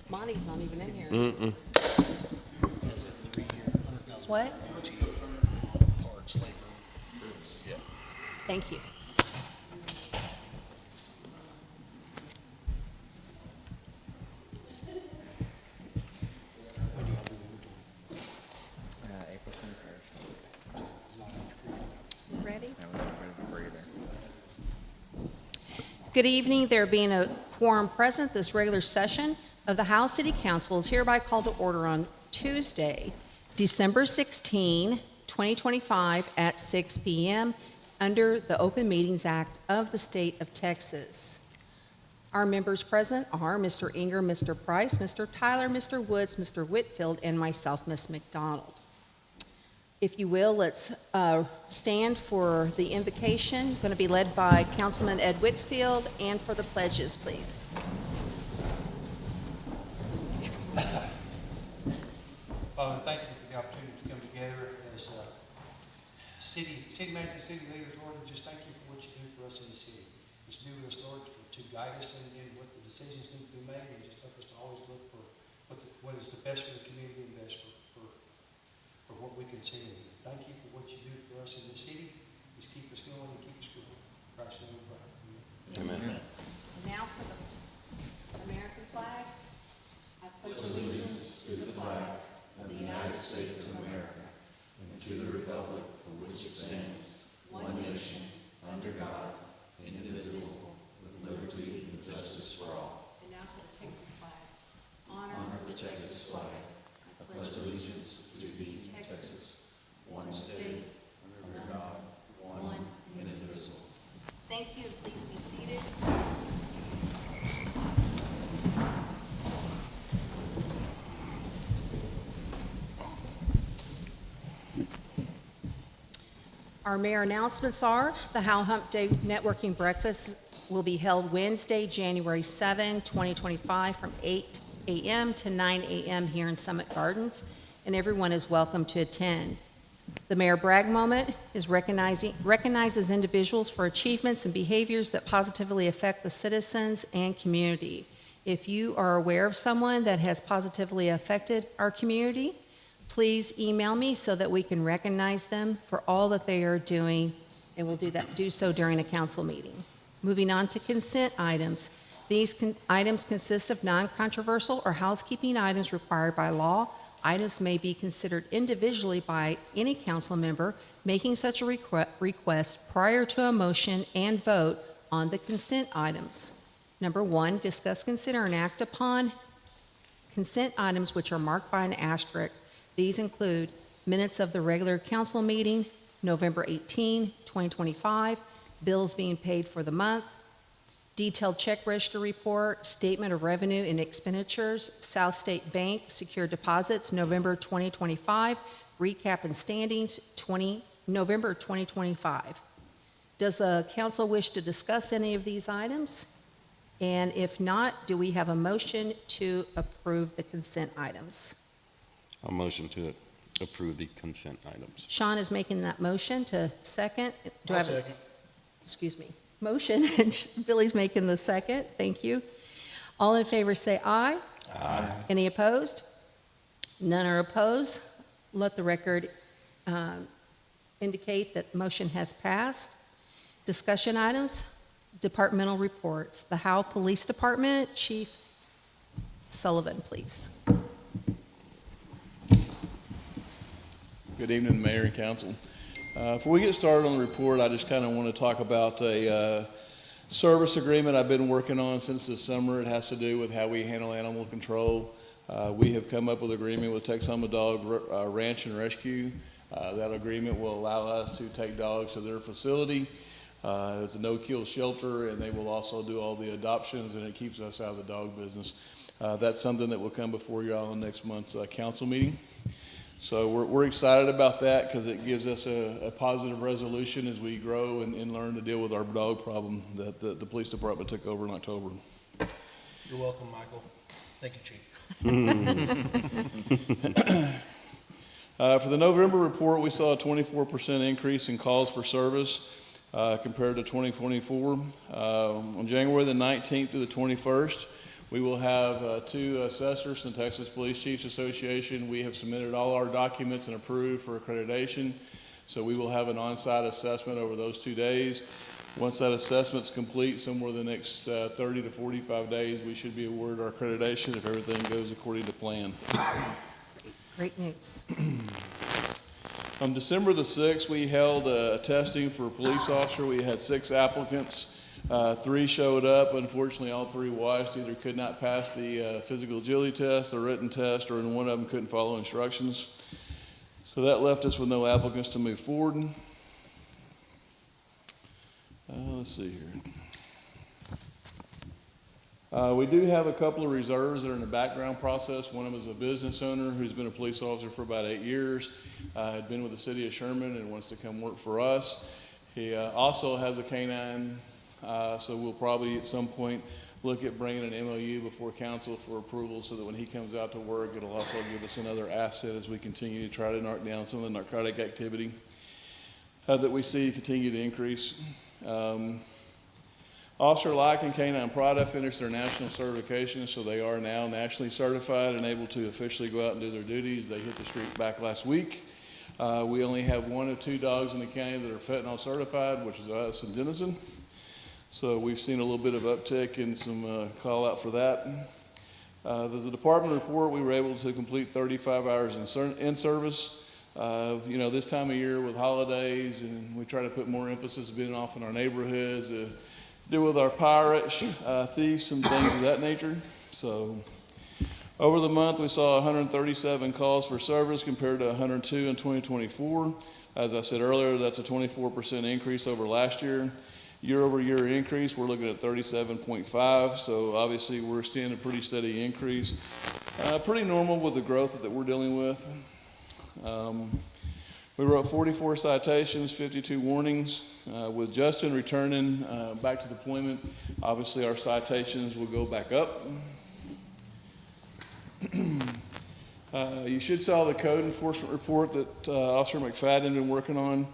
Monty's not even in here. Mm-mm. What? Thank you. April 21st. Ready? No, we're ready before you're there. Good evening. There being a quorum present, this regular session of the Howe City Council is hereby called to order on Tuesday, December 16, 2025 at 6 p.m. under the Open Meetings Act of the State of Texas. Our members present are Mr. Inger, Mr. Price, Mr. Tyler, Mr. Woods, Mr. Whitfield, and myself, Ms. McDonald. If you will, let's stand for the invocation, going to be led by Councilman Ed Whitfield, and for the pledges, please. Father, thank you for the opportunity to come together as city managers, city leaders, Lord, and just thank you for what you do for us in the city. Just be with us, Lord, to guide us in what the decisions need to be made, and just help us to always look for what is the best for the community and best for what we can see in you. Thank you for what you do for us in the city. Just keep us going and keep us growing. In Christ's name we pray. Amen. Amen. And now for the American flag. I pledge allegiance to the flag of the United States of America and to the republic for which it stands, one nation, under God, indivisible, with liberty and justice for all. And now for the Texas flag. Honor the Texas flag. I pledge allegiance to the Texas, one state, under God, one and indivisible. Thank you, and please be seated. Our mayor announcements are the Howe Hump Day Networking Breakfast will be held Wednesday, January 7, 2025 from 8 a.m. to 9 a.m. here in Summit Gardens, and everyone is welcome to attend. The Mayor Bragg Moment is recognizes individuals for achievements and behaviors that positively affect the citizens and community. If you are aware of someone that has positively affected our community, please email me so that we can recognize them for all that they are doing, and we'll do so during a council meeting. Moving on to consent items. These items consist of non-controversial or housekeeping items required by law. Items may be considered individually by any council member making such a request prior to a motion and vote on the consent items. Number 1, discuss, consider, and act upon consent items which are marked by an asterisk. These include minutes of the regular council meeting, November 18, 2025, bills being paid for the month, detailed check register report, statement of revenue and expenditures, South State Bank secure deposits, November 2025, recap and standings, November 2025. Does the council wish to discuss any of these items? And if not, do we have a motion to approve the consent items? I'll motion to approve the consent items. Sean is making that motion to second. Do I have second. Excuse me. Motion, and Billy's making the second. Thank you. All in favor say aye. Aye. Any opposed? None are opposed. Let the record indicate that motion has passed. Discussion items, departmental reports. The Howe Police Department, Chief Sullivan, please. Good evening, Mayor and Council. Before we get started on the report, I just kind of want to talk about a service agreement I've been working on since this summer. It has to do with how we handle animal control. We have come up with an agreement with Texoma Dog Ranch and Rescue. That agreement will allow us to take dogs to their facility. It's a no-kill shelter, and they will also do all the adoptions, and it keeps us out of the dog business. That's something that will come before you all in next month's council meeting. So we're excited about that because it gives us a positive resolution as we grow and learn to deal with our dog problem that the police department took over in October. You're welcome, Michael. Thank you, Chief. For the November report, we saw a 24% increase in calls for service. compared to 2024. On January the 19th through the 21st, we will have 2 assessors from the Texas Police Chiefs Association. We have submitted all our documents and approved for accreditation. So we will have an on-site assessment over those 2 days. Once that assessment's complete, somewhere in the next 30 to 45 days, we should be awarded our accreditation if everything goes according to plan. Great news. On December the 6th, we held a testing for a police officer. We had 6 applicants. 3 showed up. Unfortunately, all 3 washed. Either could not pass the physical agility test, the written test, or one of them couldn't follow instructions. So that left us with no applicants to move forward. Let's see here. We do have a couple of reserves that are in the background process. One of them is a business owner who's been a police officer for about 8 years, had been with the city of Sherman and wants to come work for us. He also has a canine, so we'll probably at some point look at bringing an MOU before council for approval so that when he comes out to work, it'll also give us another asset as we continue to try to knock down some of the narcotic activity that we see continue to increase. Officer Like and Canine Prada finished their national certification, so they are now nationally certified and able to officially go out and do their duties. They hit the street back last week. We only have 1 of 2 dogs in the county that are fentanyl certified, which is us and Denison. So we've seen a little bit of uptick and some call out for that. There's a department report. We were able to complete 35 hours in service. This time of year with holidays, and we try to put more emphasis being off in our neighborhoods, deal with our pirates, thieves, and things of that nature. So over the month, we saw 137 calls for service compared to 102 in 2024. As I said earlier, that's a 24% increase over last year. Year over year increase, we're looking at 37.5. So obviously we're seeing a pretty steady increase. Pretty normal with the growth that we're dealing with. We wrote 44 citations, 52 warnings. With Justin returning back to deployment, obviously our citations will go back up. You should saw the code enforcement report that Officer McFadden been working on.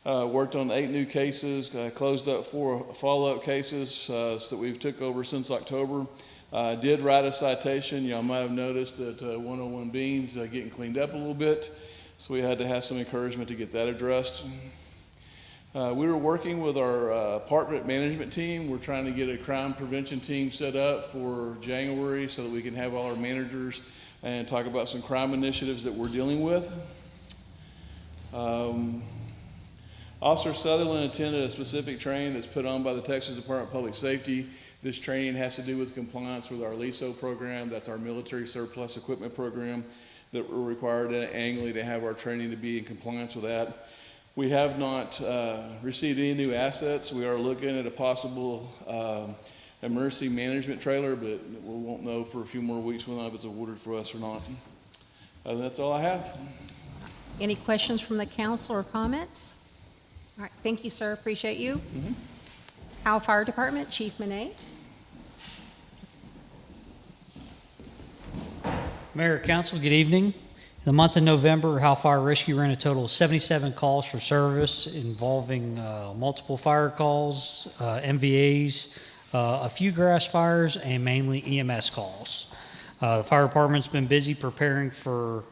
Worked on 8 new cases, closed up 4 follow-up cases that we've took over since October. Did write a citation. Y'all might have noticed that 101 Beans getting cleaned up a little bit, so we had to have some encouragement to get that addressed. We were working with our apartment management team. We're trying to get a crime prevention team set up for January so that we can have all our managers and talk about some crime initiatives that we're dealing with. Officer Sutherland attended a specific training that's put on by the Texas Department of Public Safety. This training has to do with compliance with our LISO program. That's our military surplus equipment program that we're required annually to have our training to be in compliance with that. We have not received any new assets. We are looking at a possible emergency management trailer, but we won't know for a few more weeks whether or not it's awarded for us or not. That's all I have. Any questions from the council or comments? All right, thank you, sir. Appreciate you. Howe Fire Department, Chief Monet. Mayor, Council, good evening. In the month of November, Howe Fire Rescue ran a total of 77 calls for service involving multiple fire calls, MVAs, a few grass fires, and mainly EMS calls. The fire department's been busy preparing for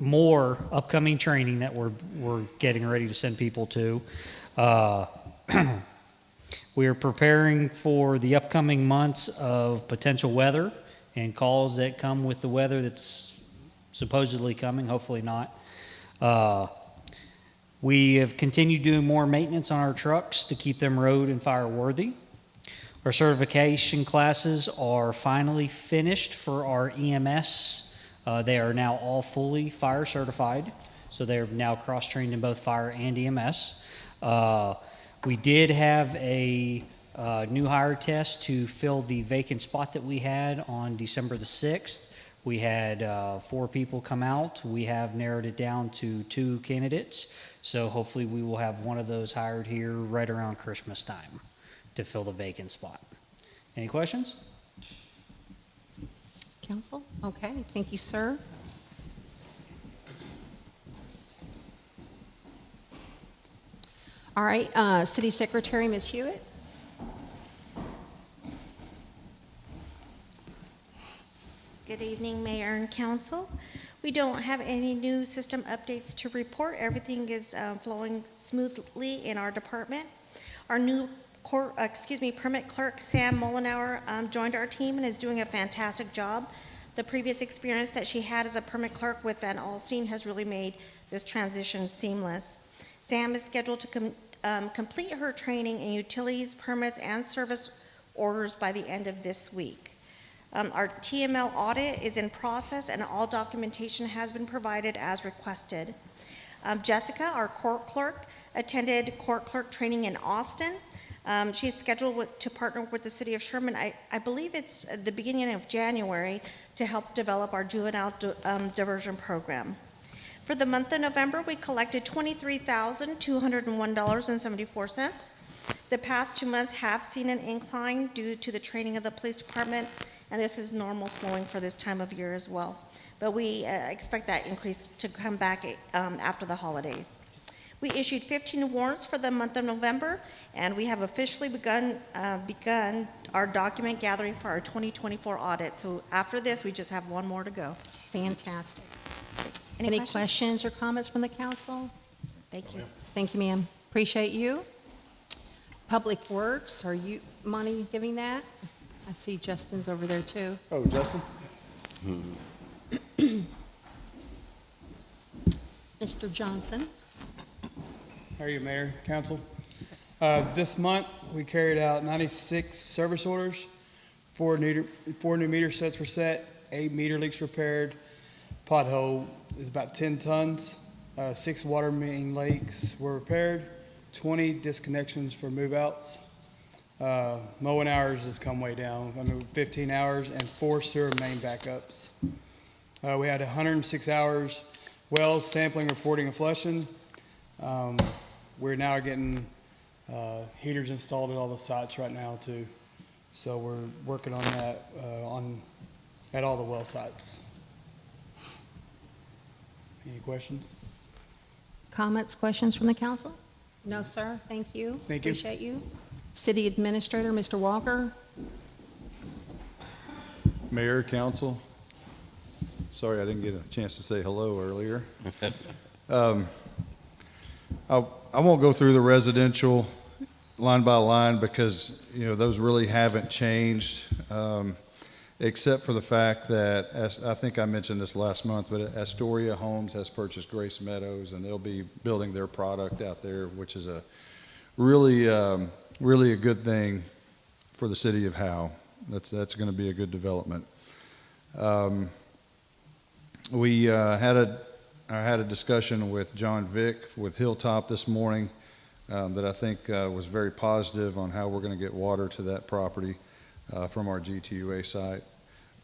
more upcoming training that we're getting ready to send people to. We are preparing for the upcoming months of potential weather and calls that come with the weather that's supposedly coming, hopefully not. We have continued doing more maintenance on our trucks to keep them road and fire worthy. Our certification classes are finally finished for our EMS. They are now all fully fire certified, so they're now cross-trained in both fire and EMS. We did have a new hire test to fill the vacant spot that we had on December the 6th. We had 4 people come out. We have narrowed it down to 2 candidates, so hopefully we will have one of those hired here right around Christmas time to fill the vacant spot. Any questions? Council? Okay, thank you, sir. All right, City Secretary, Ms. Hewitt. Good evening, Mayor and Council. We don't have any new system updates to report. Everything is flowing smoothly in our department. Our new permit clerk, Sam Mullenauer, joined our team and is doing a fantastic job. The previous experience that she had as a permit clerk with Van Alstine has really made this transition seamless. Sam is scheduled to complete her training in utilities, permits, and service orders by the end of this week. Our TML audit is in process and all documentation has been provided as requested. Jessica, our court clerk, attended court clerk training in Austin. She's scheduled to partner with the city of Sherman, I believe it's at the beginning of January, to help develop our juvenile diversion program. For the month of November, we collected $23,201.74. The past 2 months have seen an incline due to the training of the police department, and this is normal flowing for this time of year as well. But we expect that increase to come back after the holidays. We issued 15 warrants for the month of November, and we have officially begun our document gathering for our 2024 audit. So after this, we just have one more to go. Fantastic. Any questions or comments from the council? Thank you. Thank you, ma'am. Appreciate you. Public Works, are you, Monty, giving that? I see Justin's over there, too. Oh, Justin? Mr. Johnson. How are you, Mayor, Council? This month, we carried out 96 service orders, 4 new meter sets were set, 8 meter leaks repaired, pothole is about 10 tons, 6 water main leaks were repaired, 20 disconnections for move-outs. Mowing hours has come way down, 15 hours, and 4 sewer main backups. We had 106 hours wells sampling, reporting, and flushing. We're now getting heaters installed at all the sites right now too. So we're working on that at all the well sites. Any questions? Comments, questions from the council? No, sir. Thank you. Thank you. Appreciate you. City Administrator, Mr. Walker. Mayor, council, sorry I didn't get a chance to say hello earlier. I won't go through the residential line by line because, you know, those really haven't changed, except for the fact that, as I think I mentioned this last month, but Astoria Homes has purchased Grace Meadows, and they'll be building their product out there, which is a really a good thing for the city of Howe. That's going to be a good development. We had a discussion with John Vick with Hilltop this morning that I think was very positive on how we're going to get water to that property from our GTUA site.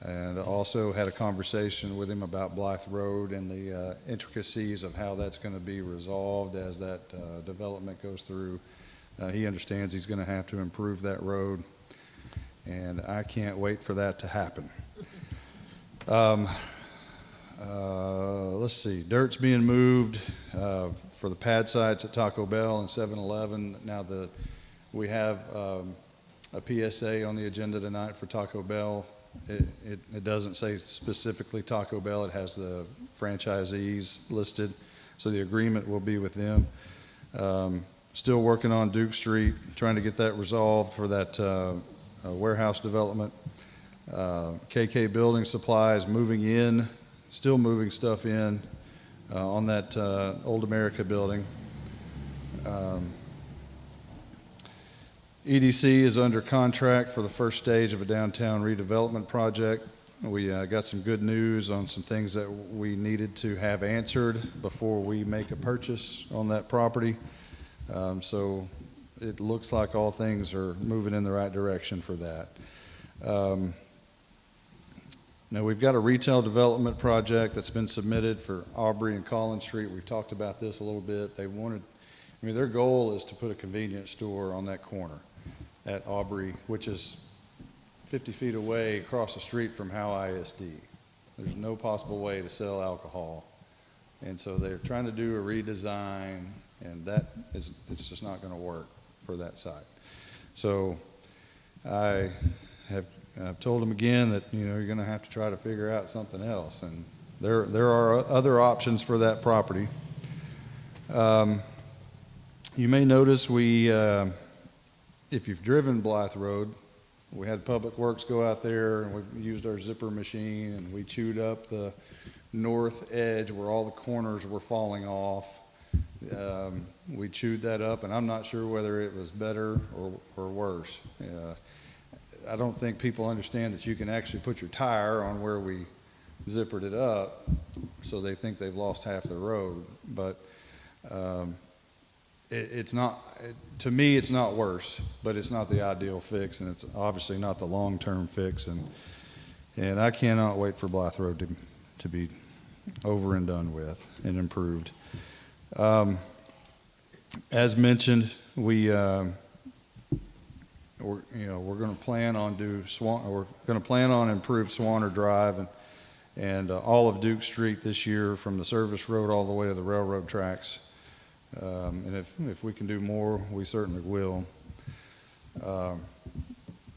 And also had a conversation with him about Blythe Road and the intricacies of how that's going to be resolved as that development goes through. He understands he's going to have to improve that road, and I can't wait for that to happen. Let's see, dirt's being moved for the pad sites at Taco Bell and 7-Eleven. Now we have a PSA on the agenda tonight for Taco Bell. It doesn't say specifically Taco Bell, it has the franchisees listed, so the agreement will be with them. Still working on Duke Street, trying to get that resolved for that warehouse development. KK Building Supplies moving in, still moving stuff in on that Old America building. EDC is under contract for the first stage of a downtown redevelopment project. We got some good news on some things that we needed to have answered before we make a purchase on that property. So it looks like all things are moving in the right direction for that. Now we've got a retail development project that's been submitted for Aubrey and Collins Street. We've talked about this a little bit. Their goal is to put a convenience store on that corner at Aubrey, which is 50 feet away across the street from Howe ISD. There's no possible way to sell alcohol. And so they're trying to do a redesign And it's just not gonna work for that site. So I've told them again that, you're gonna have to try to figure out something else, and there are other options for that property. You may notice if you've driven Blythe Road, we had Public Works go out there, and we used our zipper machine, and we chewed up the north edge where all the corners were falling off. We chewed that up, and I'm not sure whether it was better or worse. I don't think people understand that you can actually put your tire on where we zippered it up, so they think they've lost half the road. But it's not, to me, it's not worse, but it's not the ideal fix, and it's obviously not the long-term fix. And I cannot wait for Blythe Road to be over and done with and improved. As mentioned, we're going to plan on improve Swanner Drive and all of Duke Street this year, from the service road all the way to the railroad tracks. And if we can do more, we certainly will.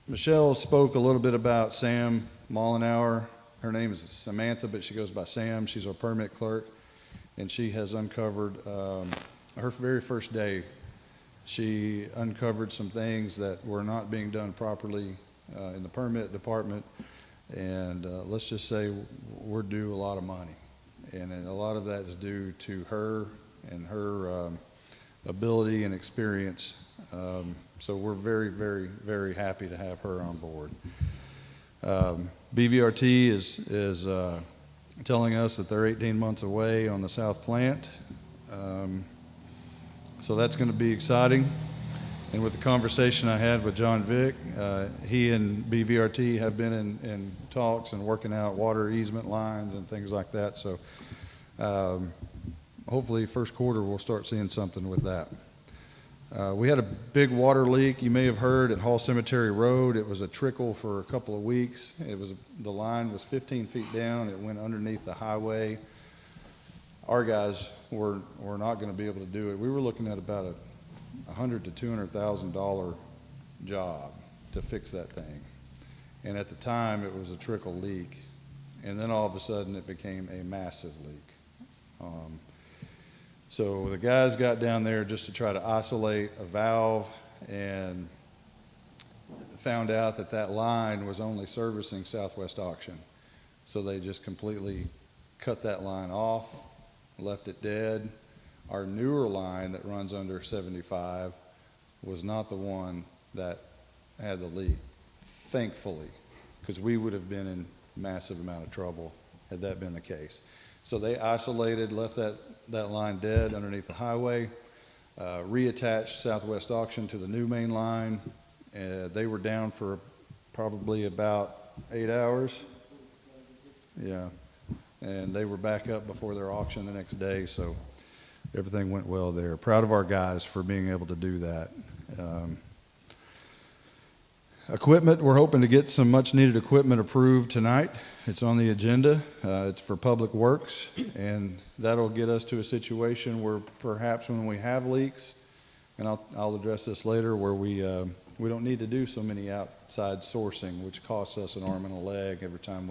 Michelle spoke a little bit about Sam Mollenauer. Her name is Samantha, but she goes by Sam. She's our permit clerk, and she has uncovered, her very first day, she uncovered some things that were not being done properly in the permit department. And let's just say we're due a lot of money. And a lot of that is due to her and her ability and experience. So we're very, very, very happy to have her on board. BVRT is telling us that they're 18 months away on the south plant. So that's going to be exciting. And with the conversation I had with John Vick, he and BVRT have been in talks and working out water easement lines and things like that. So hopefully first quarter we'll start seeing something with that. We had a big water leak, you may have heard, at Hall Cemetery Road. It was a trickle for a couple of weeks. The line was 15 feet down. It went underneath the highway. Our guys were not going to be able to do it. We were looking at about a $100,000 to $200,000 job to fix that thing. And at the time, it was a trickle leak. And then all of a sudden, it became a massive leak. So the guys got down there just to try to isolate a valve, and found out that line was only servicing Southwest Auction. So they just completely cut that line off, left it dead. Our newer line that runs under 75 was not the one that had the leak, thankfully, because we would have been in massive amount of trouble had that been the case. So they isolated, left that line dead underneath the highway, reattached Southwest Auction to the new main line. They were down for probably about 8 hours. Yeah, and they were back up before their auction the next day, so everything went well there. Proud of our guys for being able to do that. Equipment, we're hoping to get some much needed equipment approved tonight. It's on the agenda. It's for Public Works, and that'll get us to a situation where perhaps when we have leaks, and I'll address this later, where we don't need to do so many outside sourcing, which costs us an arm and a leg every time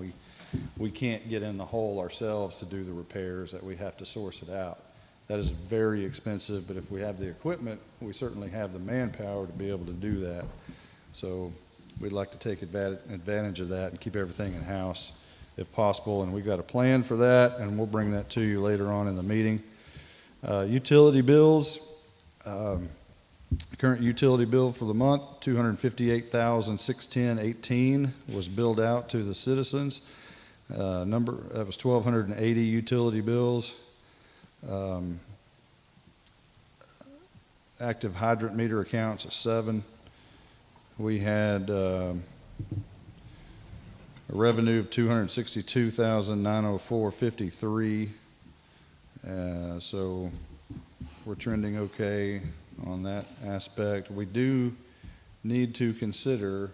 we can't get in the hole ourselves to do the repairs, that we have to source it out. That is very expensive, but if we have the equipment, we certainly have the manpower to be able to do that. So we'd like to take advantage of that and keep everything in-house if possible, and we've got a plan for that, and we'll bring that to you later on in the meeting. Utility bills, current utility bill for the month, $258,610.18 was billed out to the citizens. That was 1,280 utility bills. Active hydrant meter accounts of 7. We had a revenue of $262,904.53. So we're trending okay on that aspect. We do need to consider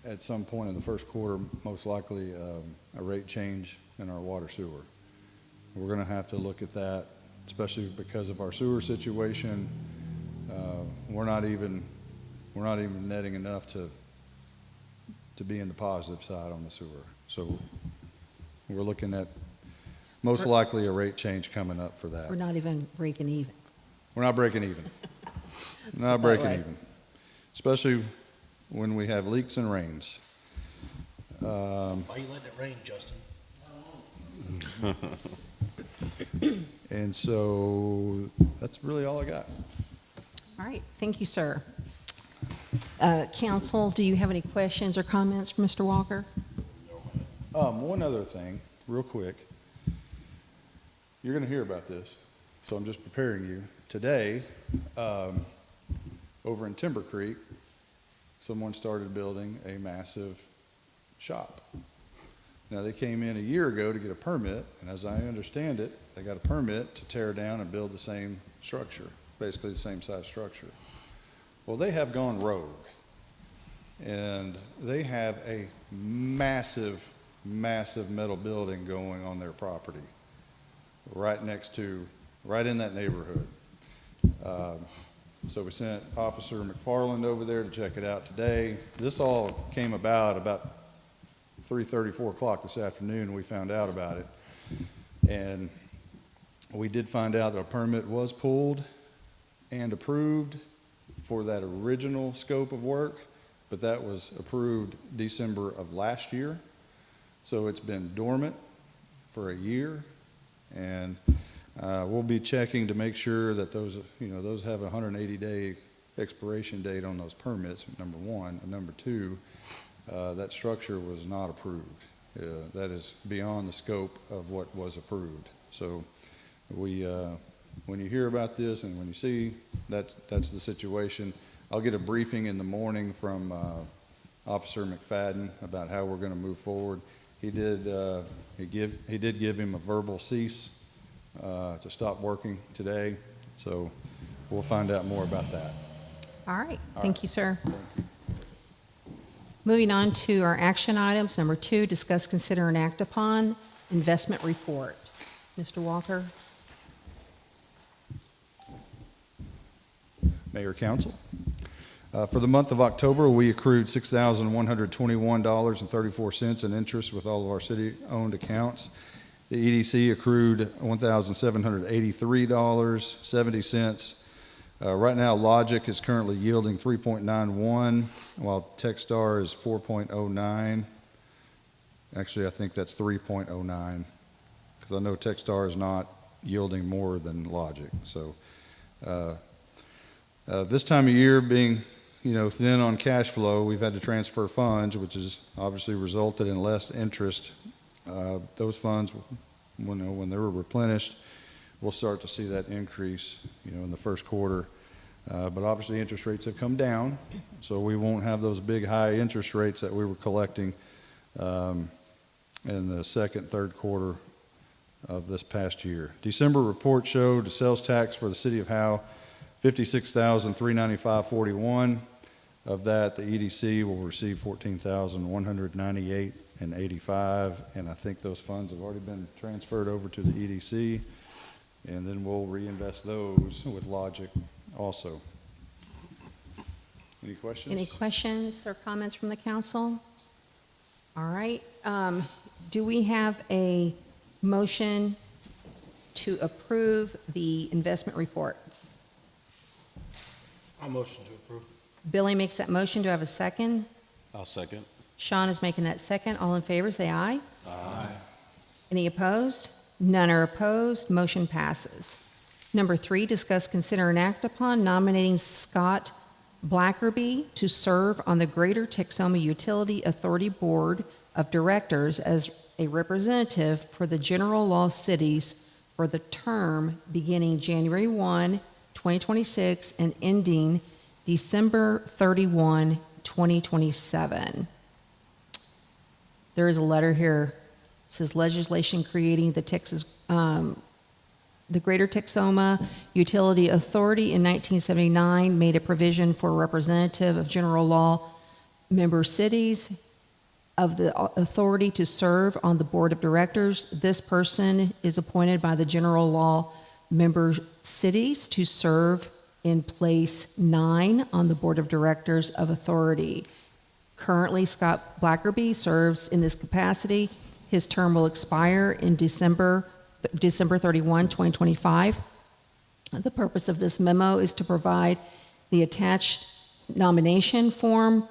at some point in the first quarter, most likely a rate change in our water sewer. We're going to have to look at that especially because of our sewer situation. We're not even netting enough to be in the positive side on the sewer. So we're looking at most likely a rate change coming up for that. We're not even breaking even. We're not breaking even. Not breaking way. even, especially when we have leaks and rains. Why you letting it rain, Justin? And so that's really all I got. All right, thank you, sir. Council, do you have any questions or comments for Mr. Walker? One other thing, real quick. You're going to hear about this, so I'm just preparing you. Today, over in Timber Creek, someone started building a massive shop. Now, they came in a year ago to get a permit, and as I understand it, they got a permit to tear down and build the same structure, basically the same size structure. Well, they have gone rogue, and they have a massive, massive metal building going on their property, right in that neighborhood. So we sent Officer McFarland over there to check it out today. This all came about 3:30, 4 o'clock this afternoon. We found out about it. And we did find out that a permit was pulled and approved for that original scope of work, but that was approved December of last year. So it's been dormant for a year, and we'll be checking to make sure that those have a 180-day expiration date on those permits, number one. And number two, that structure was not approved. That is beyond the scope of what was approved. So when you hear about this and when you see that's the situation, I'll get a briefing in the morning from Officer McFadden about how we're going to move forward. He did give him a verbal cease to stop working today, so we'll find out more about that. All right, thank you, sir. Moving on to our action items. Number 2, discuss, consider, and act upon investment report. Mr. Walker? Mayor, Council. For the month of October, we accrued $6,121.34 in interest with all of our city-owned accounts. The EDC accrued $1,783.70. Right now, Logic is currently yielding 3.91, while Techstar is 4.09. Actually, I think that's 3.09, because I know Techstar is not yielding more than Logic. So this time of year, being thin on cash flow, we've had to transfer funds, which has obviously resulted in less interest. Those funds, when they're replenished, we'll start to see that increase, in the first quarter. But obviously, interest rates have come down, so we won't have those big high interest rates that we were collecting in the second, third quarter of this past year. December report showed the sales tax for the city of Howe, $56,395.41. Of that, the EDC will receive $14,198.85, and I think those funds have already been transferred over to the EDC, and then we'll reinvest those with Logic also. Any questions? Any questions or comments from the council? All right. Do we have a motion to approve the investment report? I'll motion to approve. Billy makes that motion. Do I have a second? I'll second. Sean is making that second. All in favor, say aye. Aye. Any opposed? None are opposed. Motion passes. Number 3, discuss, consider, and act upon nominating Scott Blackerby to serve on the Greater Texoma Utility Authority Board of Directors as a representative for the general law cities for the term beginning January 1, 2026 and ending December 31, 2027. There is a letter here. It says legislation creating the Greater Texoma Utility Authority in 1979 made a provision for a representative of general law member cities of the authority to serve on the board of directors. This person is appointed by the general law member cities to serve in place 9 on the Board of Directors of Authority. Currently, Scott Blackerby serves in this capacity. His term will expire in December 31, 2025. The purpose of this memo is to provide the attached nomination form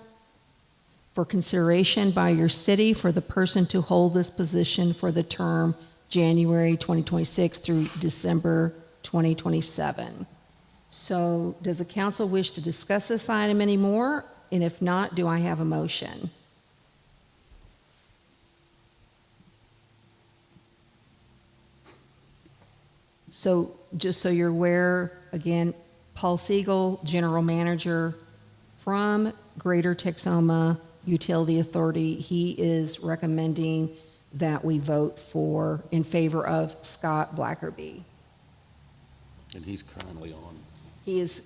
for consideration by your city for the person to hold this position for the term January 2026 through December 2027. So does the council wish to discuss this item anymore? And if not, do I have a motion? So just so you're aware, again, Paul Siegel, General Manager from Greater Texoma Utility Authority, he is recommending that we vote in favor of Scott Blackerby. And he's currently on. He is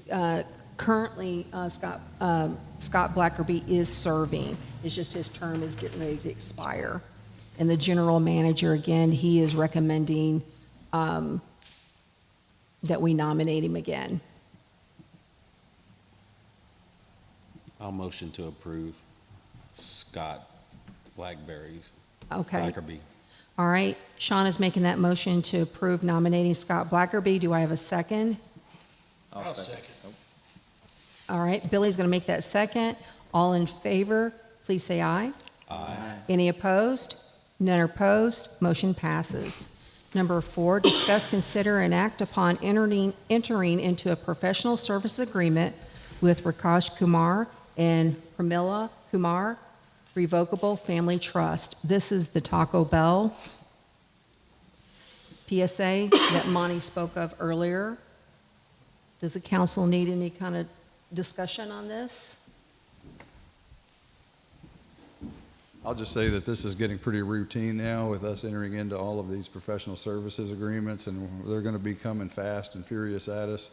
currently, Scott Blackerby is serving. It's just his term is getting ready to expire. And the general manager, again, he is recommending that we nominate him again. I'll motion to approve Scott Blackberry. Okay. Blackerby. All right. Sean is making that motion to approve nominating Scott Blackerby. Do I have a second? I'll second. All right. Billy's going to make that second. All in favor, please say aye. Aye. Any opposed? None are opposed. Motion passes. Number 4, discuss, consider, and act upon entering into a professional service agreement with Rakesh Kumar and Pramila Kumar Revocable Family Trust. This is the Taco Bell PSA that Monty spoke of earlier. Does the council need any kind of discussion on this? I'll just say that this is getting pretty routine now with us entering into all of these professional services agreements, and they're going to be coming fast and furious at us.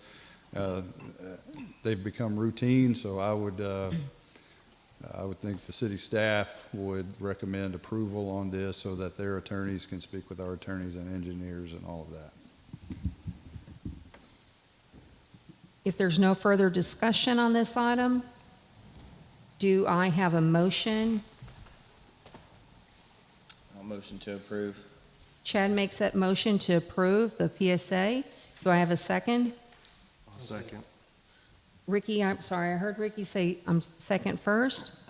They've become routine, so I would think the city staff would recommend approval on this so that their attorneys can speak with our attorneys and engineers and all of that. If there's no further discussion on this item, do I have a motion? I'll motion to approve. Chad makes that motion to approve the PSA. Do I have a second? I'll second. Ricky, I'm sorry, I heard Ricky say second first.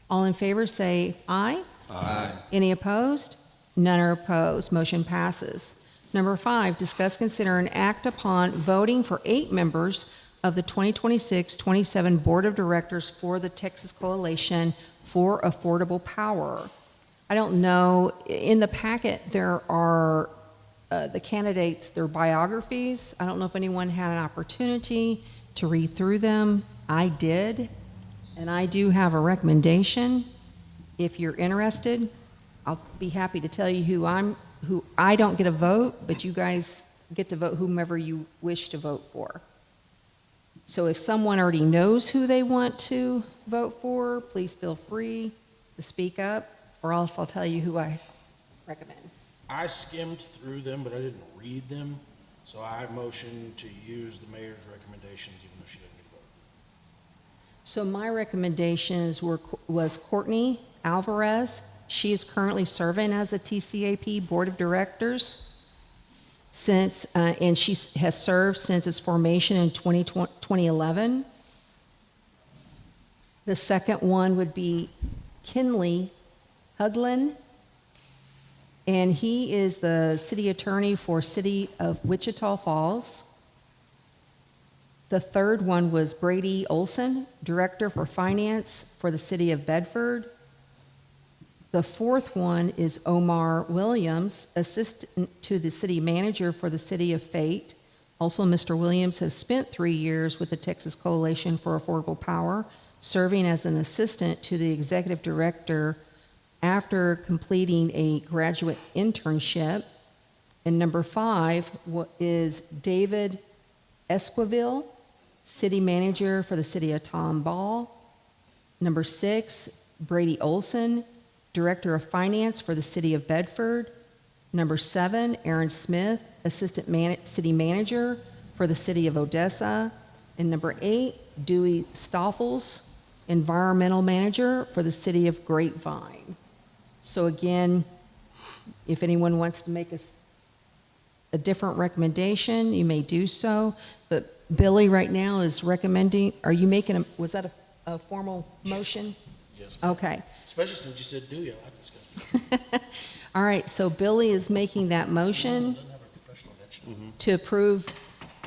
All in favor say aye. Aye. Any opposed? None are opposed. Motion passes. Number 5, discuss, consider, and act upon voting for 8 members of the 2026-27 Board of Directors for the Texas Coalition for Affordable Power. I don't know, in the packet there are the candidates, their biographies. I don't know if anyone had an opportunity to read through them. I did, and I do have a recommendation. If you're interested, I'll be happy to tell you who I don't get a vote, but you guys get to vote whomever you wish to vote for. So if someone already knows who they want to vote for, please feel free to speak up, or else I'll tell you who I recommend. I skimmed through them, but I didn't read them, so I motion to use the mayor's recommendations, even though she didn't get a vote. So my recommendations was Courtney Alvarez. She is currently serving as the TCAP Board of Directors and she has served since its formation in 2011. The second one would be Kinley Huglen, and he is the city attorney for City of Wichita Falls. The third one was Brady Olson, Director for Finance for the City of Bedford. The fourth one is Omar Williams, Assistant to the City Manager for the City of Fate. Also, Mr. Williams has spent 3 years with the Texas Coalition for Affordable Power, serving as an assistant to the Executive Director after completing a graduate internship. And number 5 is David Esquivel, City Manager for the City of Tomball. Number 6, Brady Olson, Director of Finance for the City of Bedford. Number 7, Aaron Smith, Assistant City Manager for the City of Odessa. And number 8, Dewey Stoffels, Environmental Manager for the City of Grapevine. So again, if anyone wants to make a different recommendation, you may do so. But Billy right now is recommending, are you making was that a formal motion? Yes. Okay. Especially since you said do you, I like discuss. All right, so Billy is making that motion Doesn't have a professional mention. to approve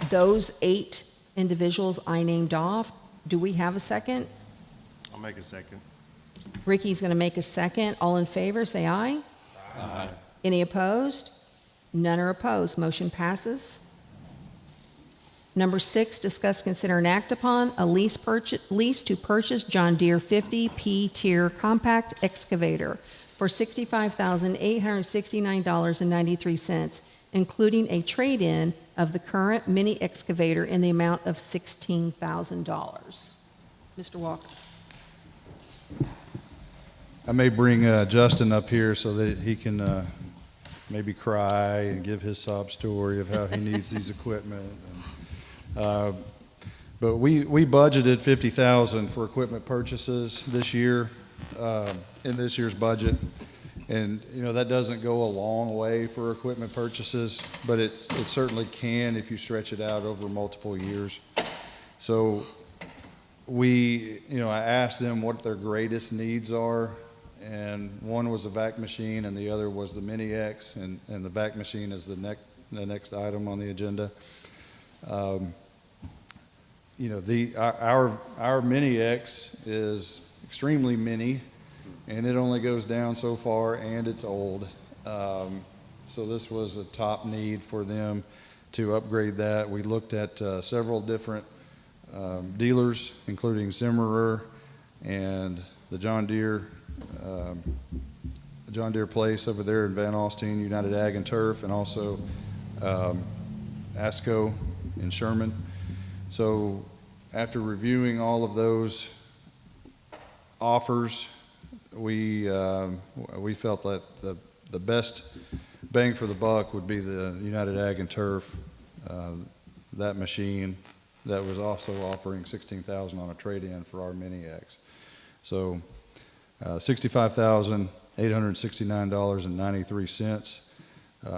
those 8 individuals I named off. Do we have a second? I'll make a second. Ricky's going to make a second. All in favor, say aye. Aye. Any opposed? None are opposed. Motion passes. Number 6, discuss, consider, and act upon a lease to purchase John Deere 50 P-Tier compact excavator for $65,869.93, including a trade-in of the current mini excavator in the amount of $16,000. Mr. Walker. I may bring Justin up here so that he can maybe cry and give his sob story of how he needs these equipment. But we budgeted $50,000 for equipment purchases this year in this year's budget, and you know that doesn't go a long way for equipment purchases, but it certainly can if you stretch it out over multiple years. So I asked them what their greatest needs are. And one was a vac machine, and the other was the Mini X, and the vac machine is the next item on the agenda. Our Mini X is extremely mini, and it only goes down so far, and it's old. So this was a top need for them to upgrade that. We looked at several different dealers, including Zimmerer and the John Deere place over there in Van Alstyne, United Ag and Turf, and also ASCO in Sherman. So after reviewing all of those offers, we felt that the best bang for the buck would be the United Ag and Turf, that machine that was also offering $16,000 on a trade-in for our Mini X. So $65,869.93.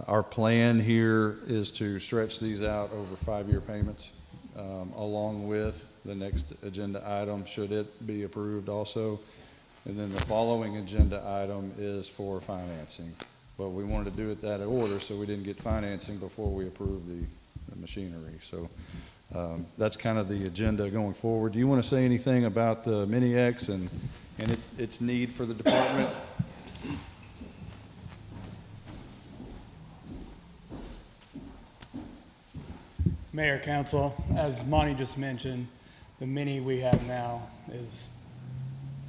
Our plan here is to stretch these out over 5-year payments, along with the next agenda item, should it be approved also. And then the following agenda item is for financing. But we wanted to do it that order so we didn't get financing before we approved the machinery. So that's kind of the agenda going forward. Do you want to say anything about the Mini X and its need for the department? Mayor, Council, as Monty just mentioned, the Mini we have now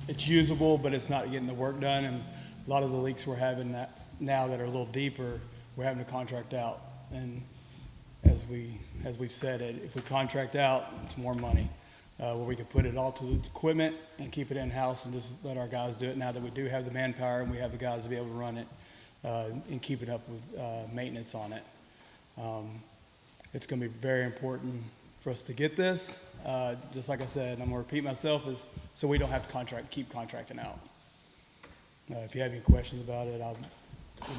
it's usable, but it's not getting the work done, and a lot of the leaks we're having now that are a little deeper, we're having to contract out. And as we've said, if we contract out, it's more money. Where we could put it all to the equipment and keep it in-house and just let our guys do it now that we do have the manpower and we have the guys to be able to run it and keep it up with maintenance on it. It's going to be very important for us to get this. Just like I said, I'm going to repeat myself, is so we don't have to keep contracting out. If you have any questions about it, I'll be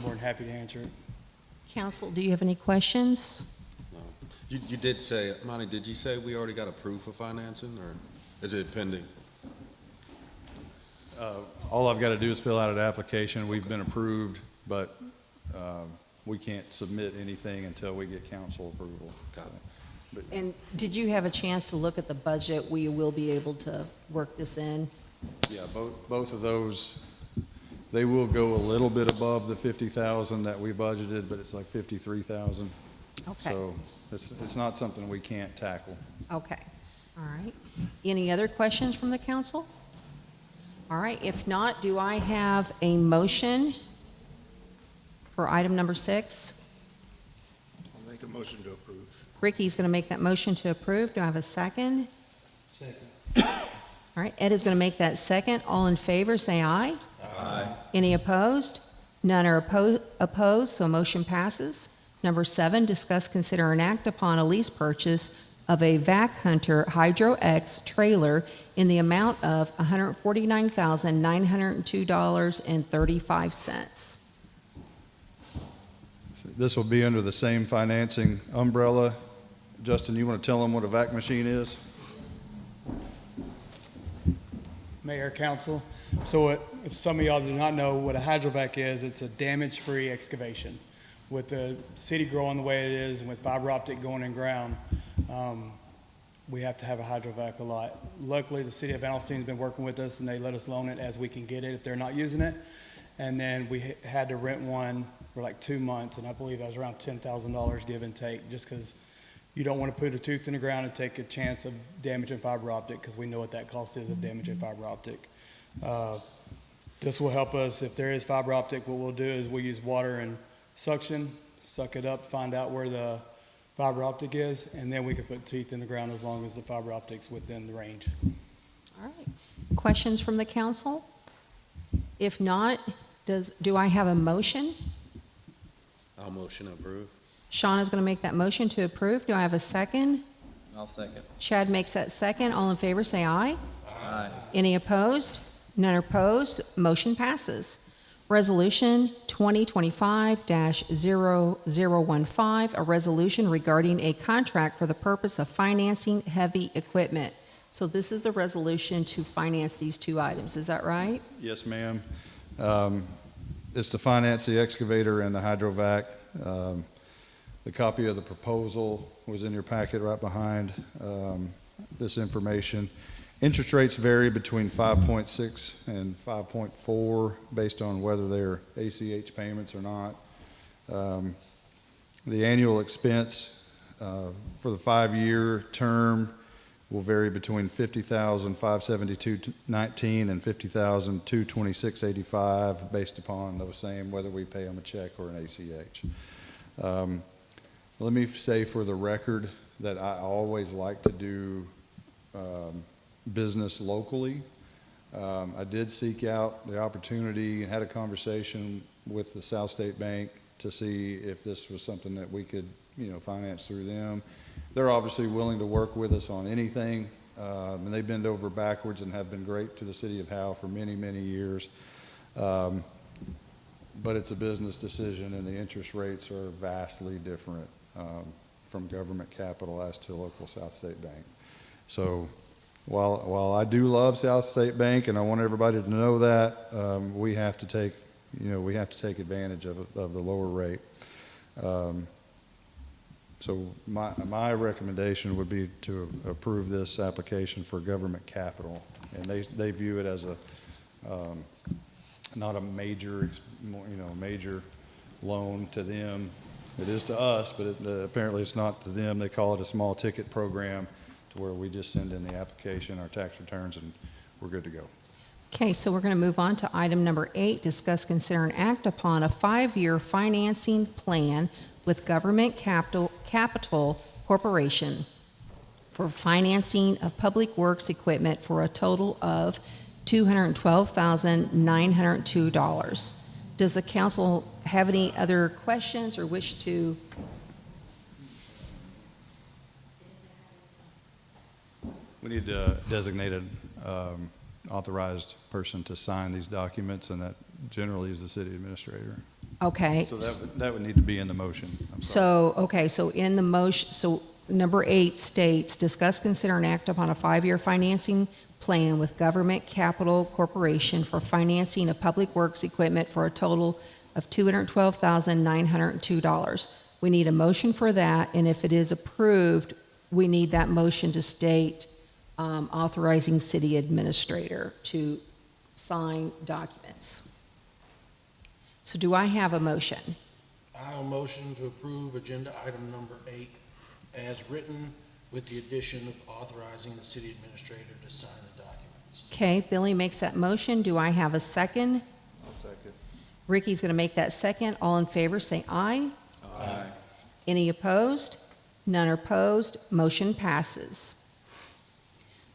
more than happy to answer it. Council, do you have any questions? You did say, Monty, did you say we already got approved for financing, or is it pending? All I've got to do is fill out an application. We've been approved, but we can't submit anything until we get council approval. Got it. And did you have a chance to look at the budget? We will be able to work this in? Yeah, both of those, they will go a little bit above the 50,000 that we budgeted, but it's like 53,000. Okay. So it's not something we can't tackle. Okay, all right. Any other questions from the council? All right, if not, do I have a motion for item number 6? I'll make a motion to approve. Ricky's going to make that motion to approve. Do I have a second? Second. All right, Ed is going to make that second. All in favor, say aye. Aye. Any opposed? None are opposed, so motion passes. Number 7, discuss, consider, and act upon a lease purchase of a Vac Hunter Hydro X trailer in the amount of $149,902.35. This will be under the same financing umbrella. Justin, you want to tell them what a vac machine is? Mayor, council. So if some of y'all do not know what a hydrovac is, it's a damage-free excavation. With the city growing the way it is and with fiber optic going in ground, we have to have a hydrovac a lot. Luckily, the city of Valentine been working with us and they let us loan it as we can get it if they're not using it. And then we had to rent one for like 2 months, and I believe that was around $10,000 give and take, just because you don't want to put a tooth in the ground and take a chance of damaging fiber optic, because we know what that cost is of damaging fiber optic. This will help us if there is fiber optic. What we'll do is we'll use water and suction, suck it up, find out where the fiber optic is, and then we can put teeth in the ground as long as the fiber optic's within the range. All right. Questions from the council? If not, do I have a motion? I'll motion to approve. Sean is going to make that motion to approve. Do I have a second? I'll second. Chad makes that second. All in favor, say aye. Aye. Any opposed? None are opposed. Motion passes. Resolution 2025-0015, a resolution regarding a contract for the purpose of financing heavy equipment. So this is the resolution to finance these 2 items. Is that right? Yes, ma'am. It's to finance the excavator and the hydrovac. The copy of the proposal was in your packet right behind this information. Interest rates vary between 5.6 and 5.4 based on whether they're ACH payments or not. The annual expense for the 5-year term will vary between $50,572.19 and $50,226.85 based upon those same, whether we pay them a check or an ACH. Let me say for the record that I always like to do business locally. I did seek out the opportunity and had a conversation with the South State Bank to see if this was something that we could, finance through them. They're obviously willing to work with us on anything, and they bend over backwards and have been great to the city of Howe for many, many years. But it's a business decision, and the interest rates are vastly different from government capital as to local South State Bank. So while I do love South State Bank, and I want everybody to know that, we have to take advantage of the lower rate. So my recommendation would be to approve this application for government capital, and they view it as not a major loan to them. It is to us, but apparently it's not to them. They call it a small ticket program, to where we just send in the application, our tax returns, and we're good to go. Okay, so we're going to move on to item number 8, discuss, consider, and act upon a 5-year financing plan with Government Capital Corporation for financing of public works equipment for a total of $212,902. Does the council have any other questions or wish to? We need to designate an authorized person to sign these documents, and that generally is the city administrator. Okay. So that would need to be in the motion. I'm sorry. So in the motion, so number 8 states, discuss, consider, and act upon a 5-year financing plan with Government Capital Corporation for financing of public works equipment for a total of $212,902. We need a motion for that, and if it is approved, we need that motion to state authorizing city administrator to sign documents. So do I have a motion? I'll motion to approve agenda item number 8 as written, with the addition of authorizing the city administrator to sign the documents. Okay, Billy makes that motion. Do I have a second? I'll second. Ricky's going to make that second. All in favor, say aye. Aye. Any opposed? None are opposed. Motion passes.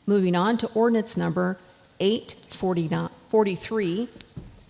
Moving on to ordinance number 843,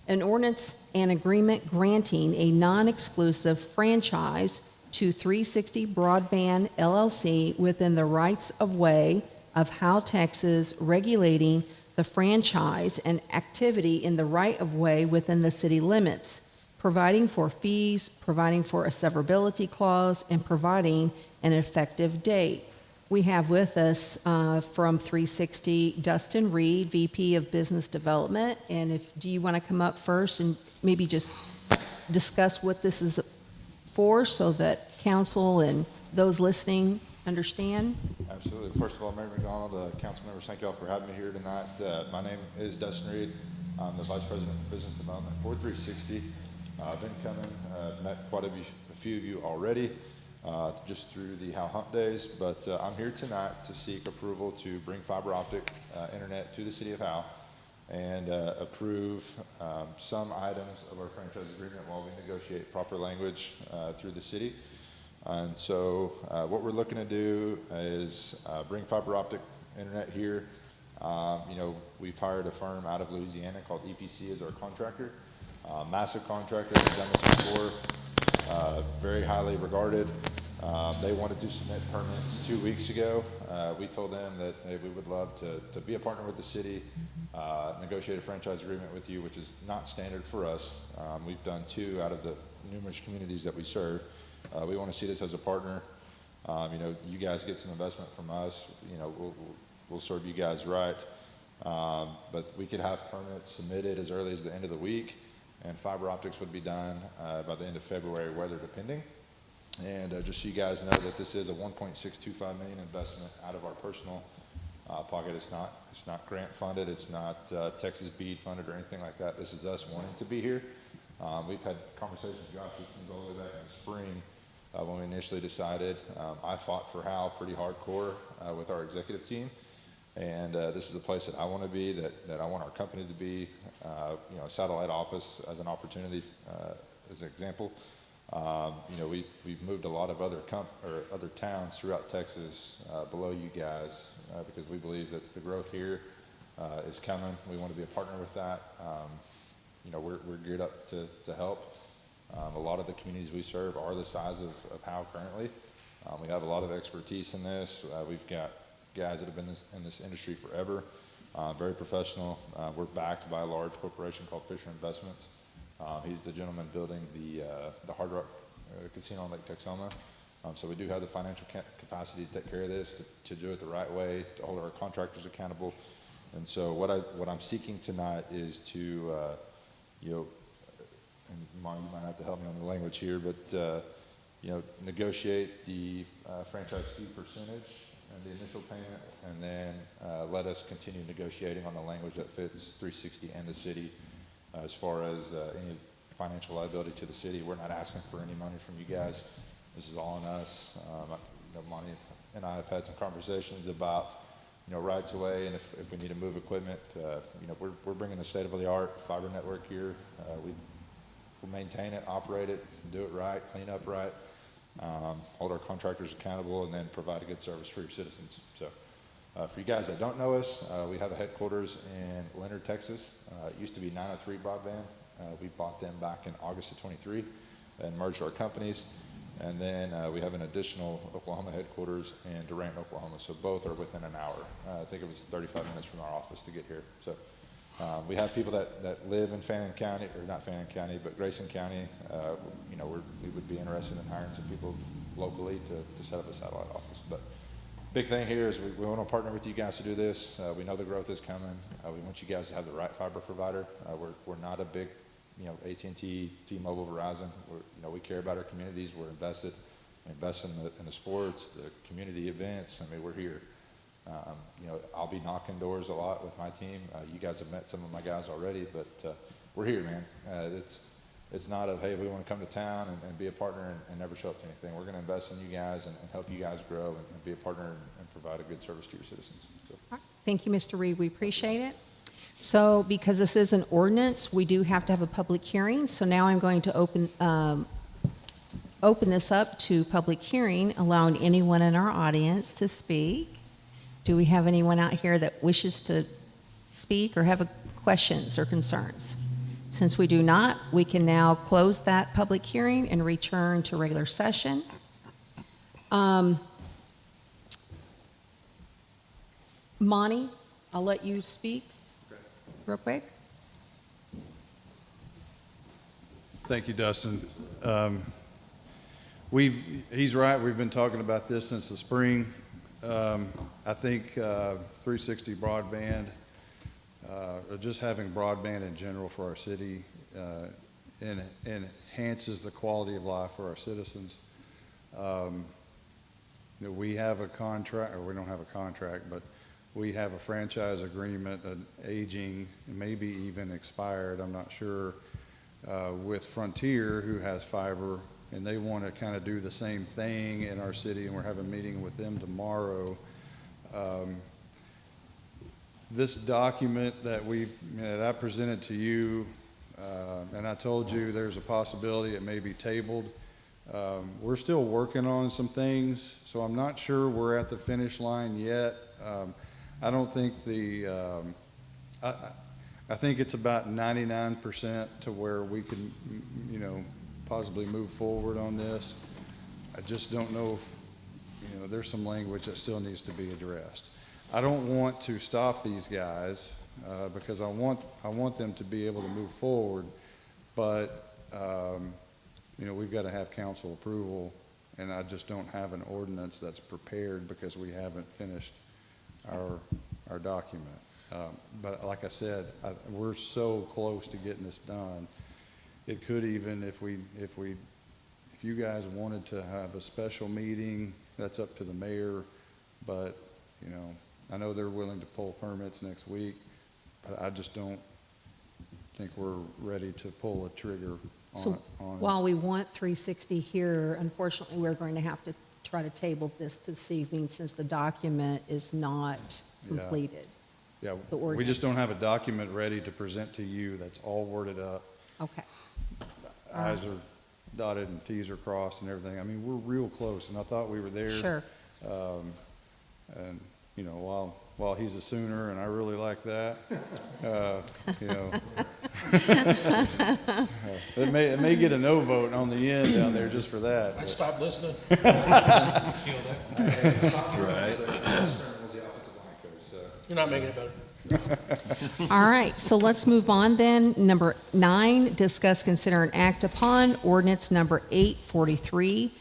An ordinance and agreement granting a non-exclusive franchise to 360 Broadband LLC within the rights of way of Howe, Texas, regulating the franchise and activity in the right of way within the city limits, providing for fees, providing for a severability clause, and providing an effective date. We have with us from 360 Dustin Reed, VP of Business Development. And do you want to come up first and maybe just discuss what this is for so that council and those listening understand? Absolutely. First of all, Mayor McDonald, council members, thank you all for having me here tonight. My name is Dustin Reed. I'm the Vice President for Business Development for 360. I've been coming, met quite a few of you already, just through the Howe Hump Days, but I'm here tonight to seek approval to bring fiber optic internet to the city of Howe and approve some items of our franchise agreement while we negotiate proper language through the city. And so what we're looking to do is bring fiber optic internet here. We've hired a firm out of Louisiana called EPC as our contractor. Massive contractor, they've done this before, very highly regarded. They wanted to submit permits 2 weeks ago. We told them that hey, we would love to be a partner with the city, negotiate a franchise agreement with you, which is not standard for us. We've done 2 out of the numerous communities that we serve. We want to see this as a partner. You guys get some investment from us. We'll serve you guys right. But we could have permits submitted as early as the end of the week, and fiber optics would be done by the end of February, weather depending. And just so you guys know that this is a $1.625 million investment out of our personal pocket. It's not grant funded. It's not Texas BEAD funded or anything like that. This is us wanting to be here. We've had conversations, Josh, all the way back in the spring when we initially decided. I fought for Howe pretty hardcore with our executive team. And this is a place that I want to be, that I want our company to be, a satellite office as an opportunity, as an example. We've moved a lot of other towns throughout Texas below you guys because we believe that the growth here is coming. We want to be a partner with that. We're geared up to help. A lot of the communities we serve are the size of Howe currently. We have a lot of expertise in this. We've got guys that have been in this industry forever, very professional. We're backed by a large corporation called Fisher Investments. He's the gentleman building the Hard Rock Casino in Lake Texoma. So we do have the financial capacity to take care of this, to do it the right way, to hold our contractors accountable. And so what I'm seeking tonight is to, and Marty, you might have to help me on the language here, but negotiate the franchise fee percentage and the initial payment, and then let us continue negotiating on the language that fits 360 and the city as far as any financial liability to the city. We're not asking for any money from you guys. This is all on us. Monty and I have had some conversations about rights of way, and if we need to move equipment, we're bringing the state-of-the-art fiber network here. We'll maintain it, operate it, do it right, clean up right, hold our contractors accountable, and then provide a good service for your citizens. So for you guys that don't know us, we have a headquarters in Leonard, Texas. It used to be 903 Broadband. We bought them back in August of 23 and merged our companies. And then we have an additional Oklahoma headquarters in Durant, Oklahoma. So both are within an hour. I think it was 35 minutes from our office to get here. So we have people that live in Fannin County, or not Fannin County, but Grayson County. We would be interested in hiring some people locally to set up a satellite office. But big thing here is we want to partner with you guys to do this. We know the growth is coming. We want you guys to have the right fiber provider. We're not a big, AT&T, T-Mobile, Verizon. We care about our communities. We're invested. We invest in the sports, the community events. I mean, we're here. I'll be knocking doors a lot with my team. You guys have met some of my guys already, but we're here, man. It's not hey, we want to come to town and be a partner and never show up to anything. We're going to invest in you guys and help you guys grow and be a partner and provide a good service to your citizens. So. Thank you, Mr. Reed. We appreciate it. So because this is an ordinance, we do have to have a public hearing. So now I'm going to open this up to public hearing, allowing anyone in our audience to speak. Do we have anyone out here that wishes to speak or have questions or concerns? Since we do not, we can now close that public hearing and return to regular session. Monty, I'll let you speak real quick. Thank you, Dustin. He's right, we've been talking about this since the spring. I think 360 broadband, or just having broadband in general for our city, enhances the quality of life for our citizens. We have a contract, or we don't have a contract, but we have a franchise agreement, an aging, maybe even expired, I'm not sure, with Frontier, who has fiber, and they want to kind of do the same thing in our city, and we're having a meeting with them tomorrow. This document that I presented to you, and I told you there's a possibility it may be tabled. We're still working on some things, so I'm not sure we're at the finish line yet. I don't think I think it's about 99% to where we can, possibly move forward on this. I just don't know if, there's some language that still needs to be addressed. I don't want to stop these guys, because I want them to be able to move forward, but, we've got to have council approval, and I just don't have an ordinance that's prepared because we haven't finished our document. But like I said, we're so close to getting this done. It could even, if you guys wanted to have a special meeting, that's up to the mayor. But, I know they're willing to pull permits next week, but I just don't think we're ready to pull a trigger on it. While we want 360 here, unfortunately, we're going to have to try to table this evening since the document is not completed. Yeah, The we just don't ordinance. have a document ready to present to you that's all worded up. Okay. I's are dotted and T's are crossed and everything. I mean, we're real close, and I thought we were there. Sure. And, while he's a Sooner, and I really like that, it may get a no vote on the end down there just for that. I but- stopped listening. Was the offensive line coach, so. You're not making it better. All right, so let's move on then. Number 9, discuss, consider, and act upon ordinance number 843.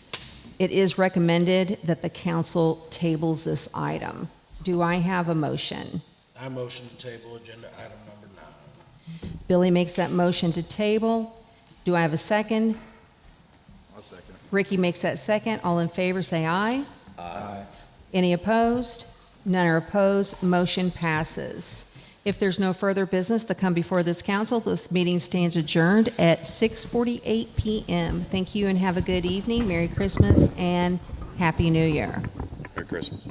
It is recommended that the council tables this item. Do I have a motion? I motion to table agenda item number 9. Billy makes that motion to table. Do I have a second? I'll second. Ricky makes that second. All in favor, say aye. Aye. Any opposed? None are opposed. Motion passes. If there's no further business to come before this council, this meeting stands adjourned at 6:48 p.m. Thank you and have a good evening. Merry Christmas and Happy New Year. Merry Christmas.